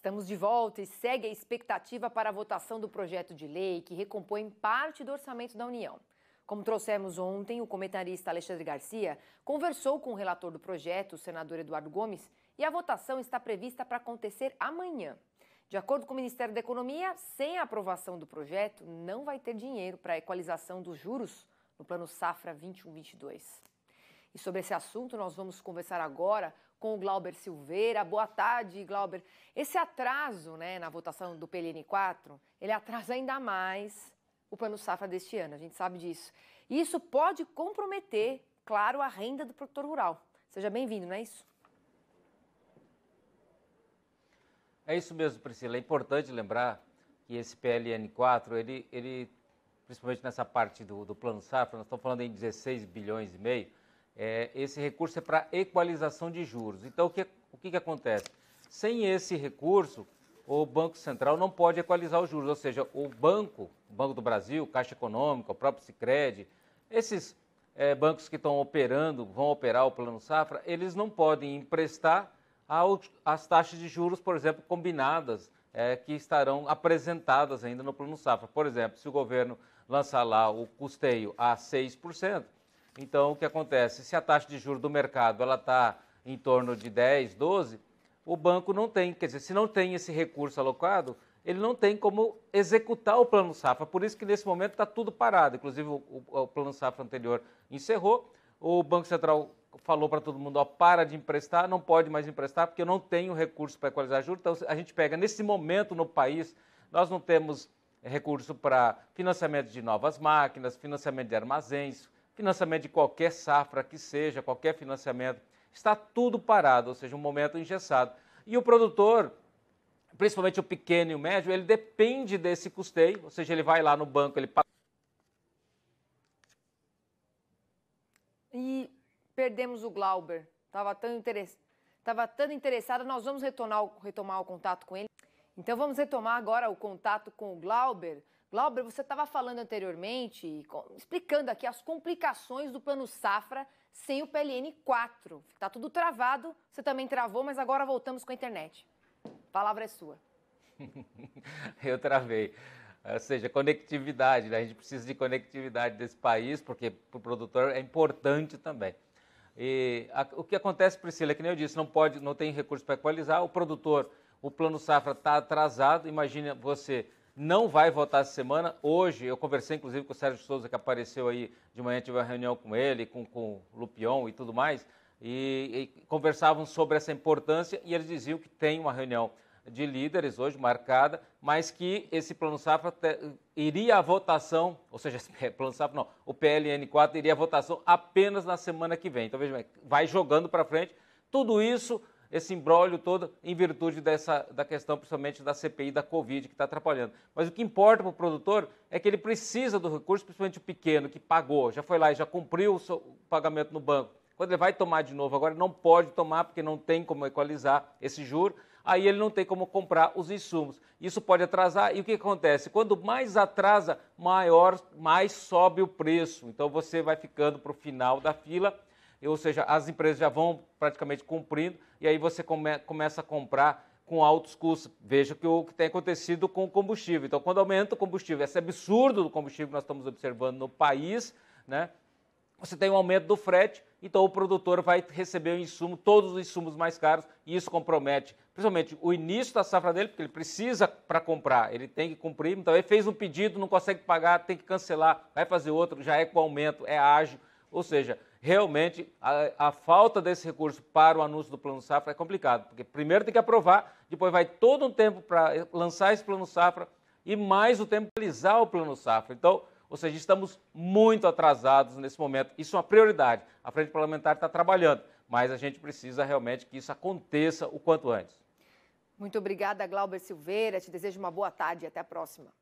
Estamos de volta e segue a expectativa para a votação do projeto de lei que recompõe parte do orçamento da União. Como trouxemos ontem, o comentarista Alexandre Garcia conversou com o relator do projeto, o senador Eduardo Gomes, e a votação está prevista para acontecer amanhã. De acordo com o Ministério da Economia, sem a aprovação do projeto, não vai ter dinheiro para a equalização dos juros no Plano Safra 21-22. E sobre esse assunto, nós vamos conversar agora com o Glauber Silveira. Boa tarde, Glauber. Esse atraso, na votação do PLN 4, ele atrasa ainda mais o Plano Safra deste ano, a gente sabe disso. E isso pode comprometer, claro, a renda do produtor rural. Seja bem-vindo, não é isso? É isso mesmo, Priscila. É importante lembrar que esse PLN 4, ele principalmente nessa parte do Plano Safra, nós estamos falando em 16 bilhões e meio, esse recurso é para equalização de juros. Então, o que acontece? Sem esse recurso, o Banco Central não pode equalizar os juros, ou seja, o Banco do Brasil, Caixa Econômica, o próprio Sicredi, esses bancos que estão operando, vão operar o Plano Safra, eles não podem emprestar as taxas de juros, por exemplo, combinadas, que estarão apresentadas ainda no Plano Safra. Por exemplo, se o governo lançar lá o custeio a 6%, então o que acontece? Se a taxa de juros do mercado está em torno de 10, 12%, o banco não tem, quer dizer, se não tem esse recurso alocado, ele não tem como executar o Plano Safra. Por isso que nesse momento está tudo parado. Inclusive o Plano Safra anterior encerrou, o Banco Central falou para todo mundo, para de emprestar, não pode mais emprestar porque eu não tenho recurso para equalizar juros. Então a gente pega, nesse momento no país, nós não temos recurso para financiamento de novas máquinas, financiamento de armazéns, financiamento de qualquer safra que seja, qualquer financiamento. Está tudo parado, ou seja, um momento engessado. E o produtor, principalmente o pequeno e o médio, ele depende desse custeio, ou seja, ele vai lá no banco, ele paga. E perdemos o Glauber, estava tão interessado, nós vamos retomar o contato com ele. Então vamos retomar agora o contato com o Glauber. Glauber, você estava falando anteriormente, explicando aqui as complicações do Plano Safra sem o PLN 4. Está tudo travado, você também travou, mas agora voltamos com a internet. A palavra é sua. Eu travei. Ou seja, conectividade, né? A gente precisa de conectividade desse país, porque para o produtor é importante também. E o que acontece, Priscila, é que nem eu disse, não tem recurso para equalizar, o produtor, o Plano Safra está atrasado, imagina você, não vai votar essa semana. Hoje, eu conversei inclusive com o Sérgio Souza, que apareceu aí de manhã, tive uma reunião com ele, com o Lupion e tudo mais, e conversavam sobre essa importância, e eles diziam que tem uma reunião de líderes hoje marcada, mas que esse Plano Safra iria à votação, ou seja, Plano Safra não, o PLN 4 iria à votação apenas na semana que vem. Então, veja, vai jogando para frente, tudo isso, esse imbróglio todo, em virtude da questão, principalmente da CPI da Covid, que está atrapalhando. Mas o que importa para o produtor é que ele precisa do recurso, principalmente o pequeno, que pagou, já foi lá e já cumpriu o seu pagamento no banco. Quando ele vai tomar de novo, agora não pode tomar, porque não tem como equalizar esse juro, aí ele não tem como comprar os insumos. Isso pode atrasar, e o que acontece? Quando mais atrasa, mais sobe o preço. Então você vai ficando para o final da fila, ou seja, as empresas já vão praticamente cumprindo, e aí você começa a comprar com altos custos. Veja o que tem acontecido com o combustível. Então, quando aumenta o combustível, esse absurdo do combustível que nós estamos observando no país, né? Você tem um aumento do frete, então o produtor vai receber o insumo, todos os insumos mais caros, e isso compromete, principalmente, o início da safra dele, porque ele precisa para comprar, ele tem que cumprir, então ele fez um pedido, não consegue pagar, tem que cancelar, vai fazer outro, já é com aumento, é ágil, ou seja, realmente a falta desse recurso para o anúncio do Plano Safra é complicado, porque primeiro tem que aprovar, depois vai todo um tempo para lançar esse Plano Safra e mais o tempo para realizar o Plano Safra. Então, ou seja, estamos muito atrasados nesse momento. Isso é uma prioridade. A Frente Parlamentar está trabalhando, mas a gente precisa realmente que isso aconteça o quanto antes. Muito obrigada, Glauber Silveira. Te desejo uma boa tarde e até a próxima.